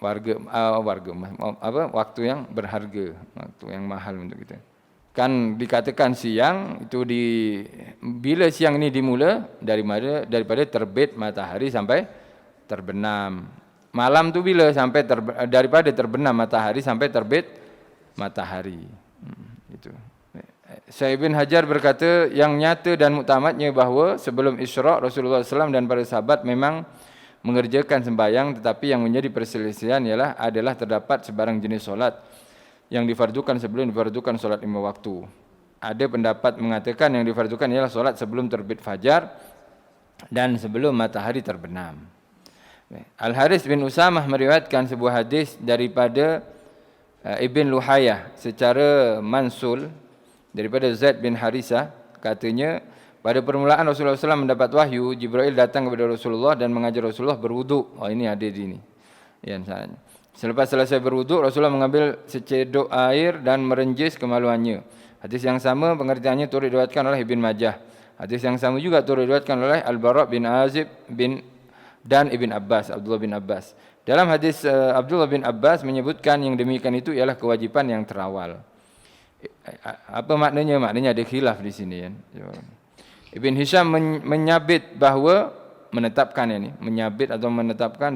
warga emas. Waktu yang berharga, waktu yang mahal untuk kita. Kan dikatakan siang itu bila siang ini dimula daripada terbit matahari sampai terbenam. Malam tu bila sampai daripada terbenam matahari sampai terbit matahari. Itu. Syekh Ibn Hajar berkata yang nyata dan muktamadnya bahawa sebelum Isra' Rasulullah SAW dan para sahabat memang mengerjakan sembahyang, tetapi yang menjadi perselisihan adalah terdapat sebarang jenis solat yang difardukan sebelum difardukan solat 5 waktu. Ada pendapat mengatakan yang difardukan ialah solat sebelum terbit fajar dan sebelum matahari terbenam. Al-Harith bin Usamah meriwayatkan sebuah hadis daripada Ibn Luhayah secara mansul daripada Zaid bin Harisah, katanya pada permulaan Rasulullah SAW mendapat wahyu, Jibril datang kepada Rasulullah dan mengajar Rasulullah berwuduk. Ini ada di sini. Ya, misalnya. Selepas selesai berwuduk, Rasulullah mengambil secedok air dan merenjis kemaluannya. Hadis yang sama pengertiannya turut diriwayatkan oleh Ibn Majah. Hadis yang sama juga turut diriwayatkan oleh Al-Bara' bin Azib dan Ibn Abbas, Abdullah bin Abbas. Dalam hadis Abdullah bin Abbas menyebutkan yang demikian itu ialah kewajipan yang terawal. Apa maknanya? Maknanya ada khilaf di sini kan. Ibn Hisham menyabit bahawa menetapkan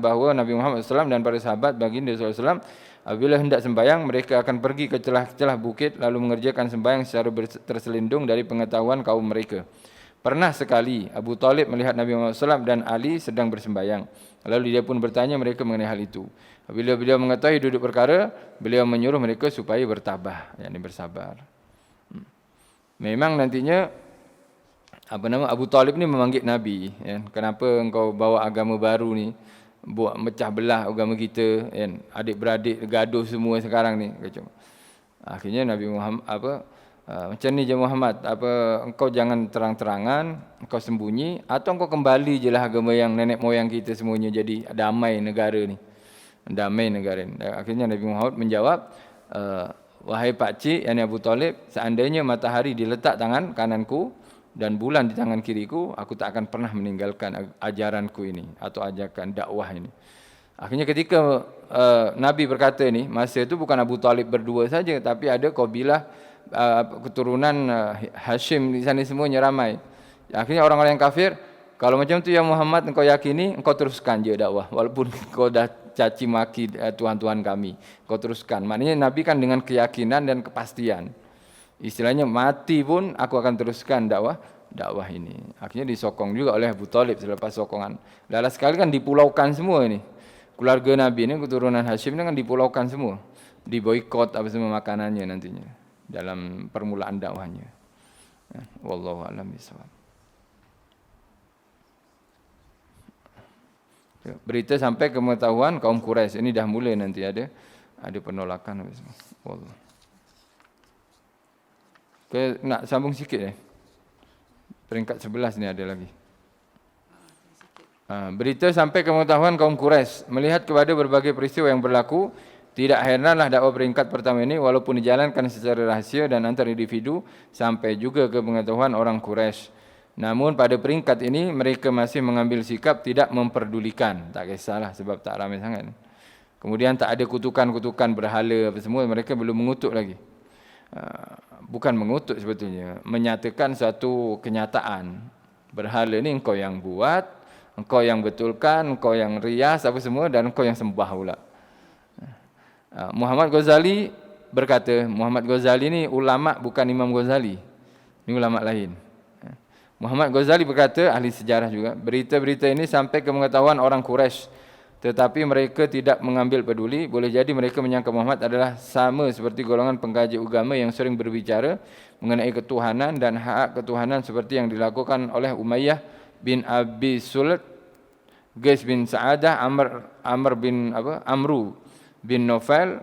bahawa Nabi Muhammad SAW dan para sahabat baginda SAW apabila hendak sembahyang mereka akan pergi ke celah-celah bukit lalu mengerjakan sembahyang secara terselindung dari pengetahuan kaum mereka. Pernah sekali Abu Talib melihat Nabi Muhammad SAW dan Ali sedang bersembahyang. Lalu dia pun bertanya mereka mengenai hal itu. Bila beliau mengetahui duduk perkara, beliau menyuruh mereka supaya bertabah, yakni bersabar. Memang nantinya Abu Talib ni memanggil Nabi, kan? Kenapa engkau bawa agama baru ni, buat mecah belah agama kita, kan? Adik-beradik gaduh semua sekarang ni. Akhirnya Nabi Muhammad macam ni je Muhammad, engkau jangan terang-terangan, engkau sembunyi atau engkau kembali je lah agama yang nenek moyang kita semuanya jadi damai negara ni. Damai negara ni. Akhirnya Nabi Muhammad menjawab, wahai pak cik, yakni Abu Talib, seandainya matahari diletak tangan kananku dan bulan di tangan kiriku, aku tak akan pernah meninggalkan ajaranku ini atau ajakan dakwah ini. Akhirnya ketika Nabi berkata ini, masa itu bukan Abu Talib berdua saja, tapi ada kabilah keturunan Hashim di sana semuanya ramai. Akhirnya orang-orang yang kafir, kalau macam tu ya Muhammad engkau yakini, engkau teruskan je dakwah walaupun engkau dah caci maki tuhan-tuhan kami, engkau teruskan. Maknanya Nabi kan dengan keyakinan dan kepastian. Istilahnya mati pun aku akan teruskan dakwah ini. Akhirnya disokong juga oleh Abu Talib selepas sokongan. Lala sekali kan dipulaukan semua ini. Keluarga Nabi ini keturunan Hashim ini kan dipulaukan semua. Diboikot apa semua makanannya nantinya dalam permulaan dakwahnya. Wallahu a'lam bishawab. Berita sampai ke pengetahuan kaum Quraisy. Ini dah mulai nanti ada penolakan. Wallah. Okay, nak sambung sikit peringkat 11 ni ada lagi. Berita sampai ke pengetahuan kaum Quraisy. Melihat kepada berbagai peristiwa yang berlaku, tidak heranlah dakwah peringkat pertama ini walaupun dijalankan secara rahsia dan antar individu sampai juga ke pengetahuan orang Quraisy. Namun pada peringkat ini mereka masih mengambil sikap tidak memperdulikan. Tak kisahlah sebab tak ramai sangat. Kemudian tak ada kutukan-kutukan berhala apa semua, mereka belum mengutuk lagi. Bukan mengutuk sebetulnya, menyatakan suatu kenyataan. Berhala ni engkau yang buat, engkau yang betulkan, engkau yang rias apa semua dan engkau yang sembah pula. Muhammad Ghazali berkata, Muhammad Ghazali ni ulama bukan Imam Ghazali. Ini ulama lain. Muhammad Ghazali berkata, ahli sejarah juga, berita-berita ini sampai ke pengetahuan orang Quraisy tetapi mereka tidak mengambil peduli. Boleh jadi mereka menyangka Muhammad adalah sama seperti golongan pengkaji agama yang sering berbicara mengenai ketuhanan dan hak ketuhanan seperti yang dilakukan oleh Umayyah bin Abi Sult, Qais bin Sa'adah, Amru bin Naufal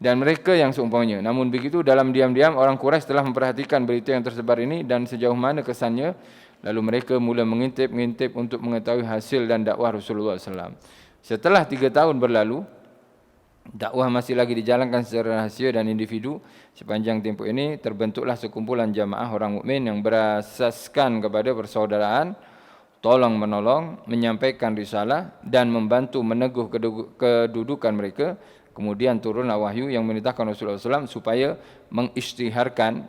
dan mereka yang seumpamanya. Namun begitu, dalam diam-diam orang Quraisy telah memperhatikan berita yang tersebar ini dan sejauh mana kesannya. Lalu mereka mula mengintip untuk mengetahui hasil dan dakwah Rasulullah SAW. Setelah 3 tahun berlalu, dakwah masih lagi dijalankan secara rahasia dan individu. Sepanjang tempoh ini terbentuklah sekumpulan jamaah orang mukmin yang berasaskan kepada persaudaraan, tolong menolong, menyampaikan risalah dan membantu meneguh kedudukan mereka. Kemudian turunlah wahyu yang memerintahkan Rasulullah SAW supaya mengisytiharkan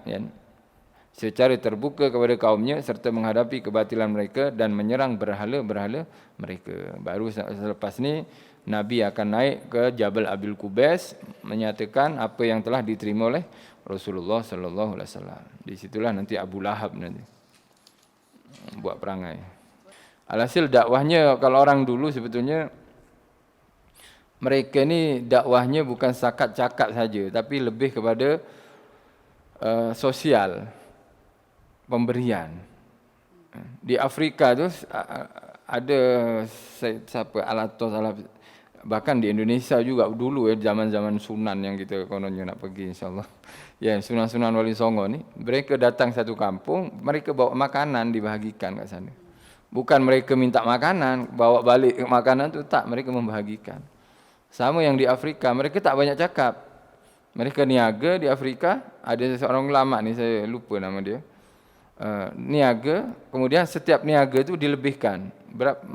secara terbuka kepada kaumnya serta menghadapi kebatilan mereka dan menyerang berhala-berhala mereka. Baru selepas ni Nabi akan naik ke Jabal Abil Qubais menyatakan apa yang telah diterima oleh Rasulullah sallallahu alaihi wasallam. Di situlah nanti Abu Lahab nanti buat perangai. Alhasil dakwahnya kalau orang dulu sebetulnya mereka ni dakwahnya bukan setakat cakap saja tapi lebih kepada sosial, pemberian. Di Afrika tu ada siapa Alatos, bahkan di Indonesia juga dulu zaman-zaman Sunan yang kita kononnya nak pergi insya-Allah. Ya, Sunan-Sunan Wali Songo ni, mereka datang satu kampung, mereka bawa makanan dibahagikan kat sana. Bukan mereka minta makanan, bawa balik makanan tu tak, mereka membahagikan. Sama yang di Afrika, mereka tak banyak cakap. Mereka niaga di Afrika, ada seorang ulama ni saya lupa nama dia. Niaga, kemudian setiap niaga tu dilebihkan.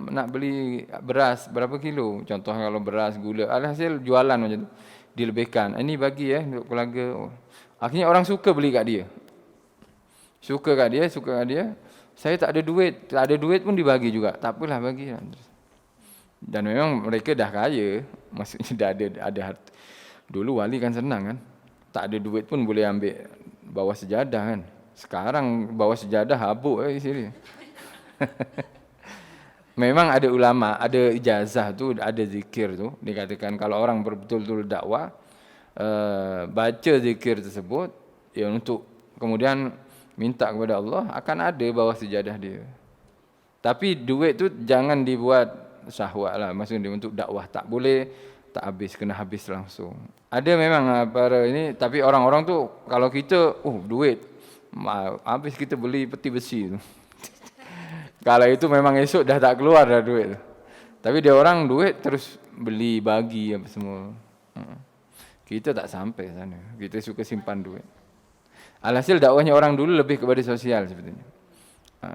Nak beli beras berapa kilo, contoh kalau beras, gula, alhasil jualan macam tu, dilebihkan. Ini bagi untuk keluarga. Akhirnya orang suka beli kat dia. Suka kat dia. Saya tak ada duit pun dibagi juga. Tak apalah, bagi. Dan memang mereka dah kaya, maksudnya dah ada harta. Dulu wali kan senang kan. Tak ada duit pun boleh ambil bawah sejadah kan. Sekarang bawah sejadah habuk sini. Memang ada ulama, ada ijazah tu, ada zikir tu. Dikatakan kalau orang betul-betul dakwah, baca zikir tersebut, ya untuk kemudian minta kepada Allah, akan ada bawah sejadah dia. Tapi duit tu jangan dibuat syahwat lah. Maksudnya untuk dakwah tak boleh, tak habis, kena habis langsung. Ada memang para ini, tapi orang-orang tu kalau kita, duit, habis kita beli peti besi tu. Kalau itu memang esok dah tak keluar dah duit tu. Tapi dia orang duit terus beli, bagi apa semua. Kita tak sampai sana. Kita suka simpan duit. Alhasil dakwahnya orang dulu lebih kepada sosial sebetulnya.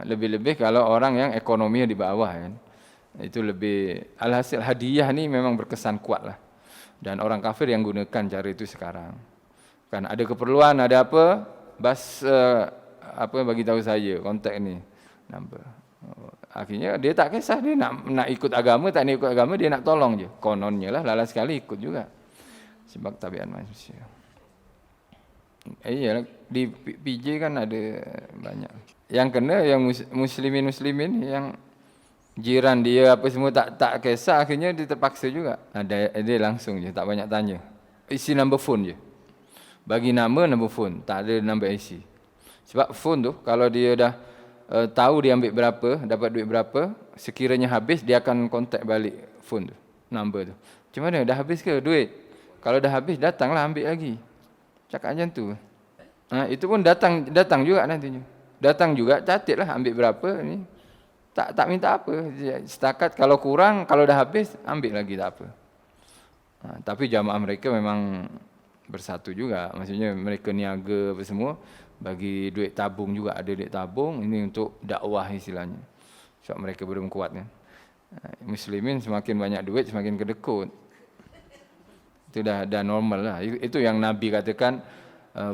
Lebih-lebih kalau orang yang ekonominya di bawah kan. Itu lebih, alhasil hadiah ni memang berkesan kuat lah. Dan orang kafir yang gunakan cara itu sekarang. Kan ada keperluan, ada apa, bagi tahu saya, kontak ni, number. Akhirnya dia tak kisah, dia nak ikut agama, tak nak ikut agama, dia nak tolong je. Kononnya lah, lala sekali ikut juga. Sebab tabiat manusia. Iyalah, di PJ kan ada banyak. Yang kena yang muslimin yang jiran dia apa semua tak kisah, akhirnya dia terpaksa juga. Dia langsung je, tak banyak tanya. Isi number phone je. Bagi nama, number phone, tak ada number IC. Sebab phone tu kalau dia dah tahu dia ambil berapa, dapat duit berapa, sekiranya habis dia akan kontak balik phone tu, number tu. Macam mana, dah habis ke duit? Kalau dah habis, datanglah ambil lagi. Cakap macam tu. Itu pun datang juga nantinya. Datang juga, catatlah ambil berapa ni. Tak minta apa. Setakat kalau kurang, kalau dah habis, ambil lagi, tak apa. Tapi jamaah mereka memang bersatu juga. Maksudnya mereka niaga apa semua, bagi duit tabung juga, ada duit tabung. Ini untuk dakwah istilahnya. Sebab mereka belum kuat kan. Muslimin semakin banyak duit, semakin kedekut. Itu dah normal lah. Itu yang Nabi katakan,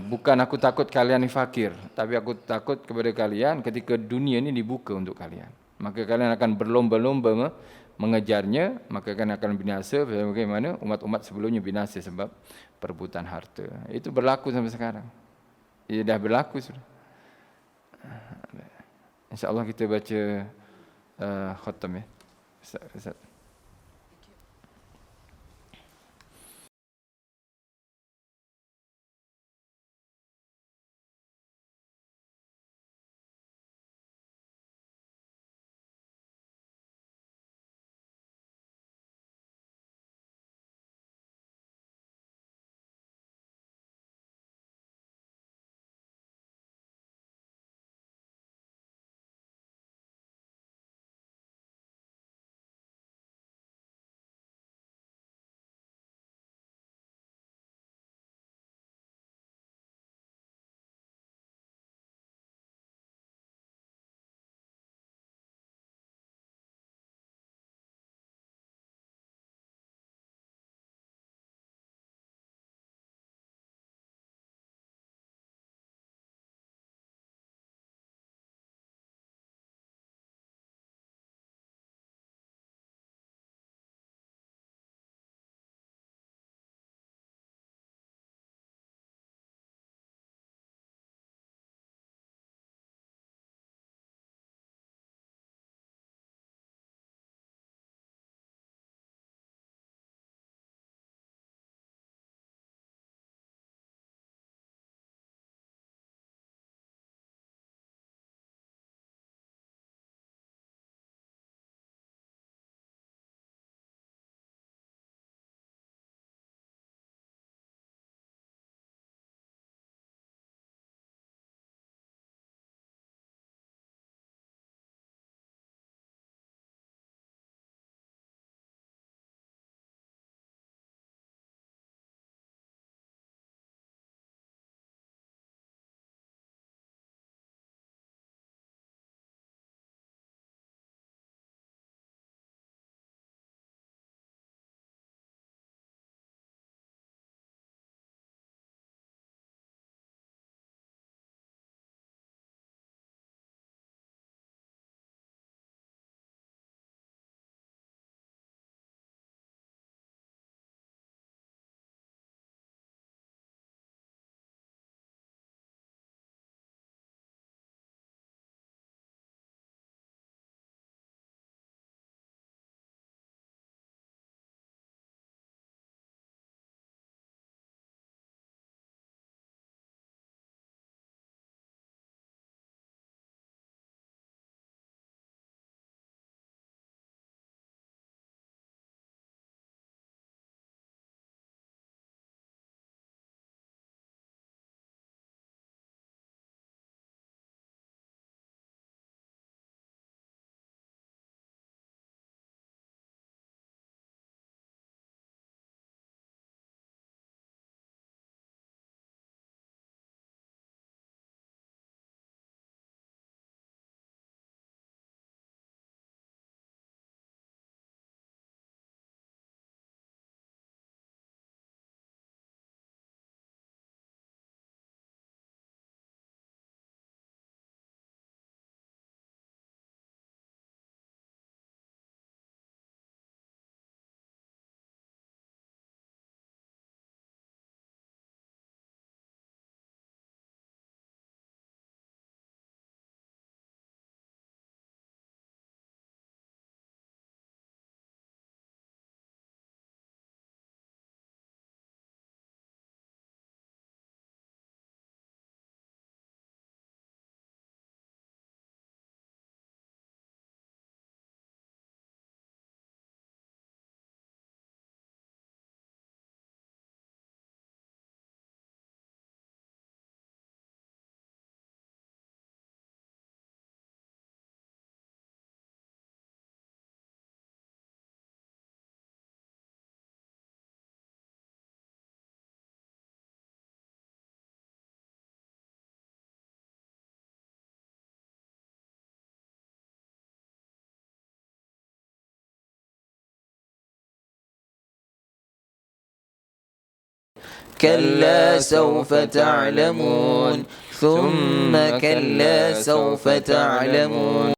bukan aku takut kalian ni fakir, tapi aku takut kepada kalian ketika dunia ni dibuka untuk kalian. Maka kalian akan berlomba-lomba mengejarnya, maka akan binasa bagaimana umat-umat sebelumnya binasa sebab perebutan harta. Itu berlaku sampai sekarang. Ia dah berlaku sudah. InsyaAllah kita baca khatam ya. Ustaz. كلا سوف تعلمون ثم كلا سوف تعلمون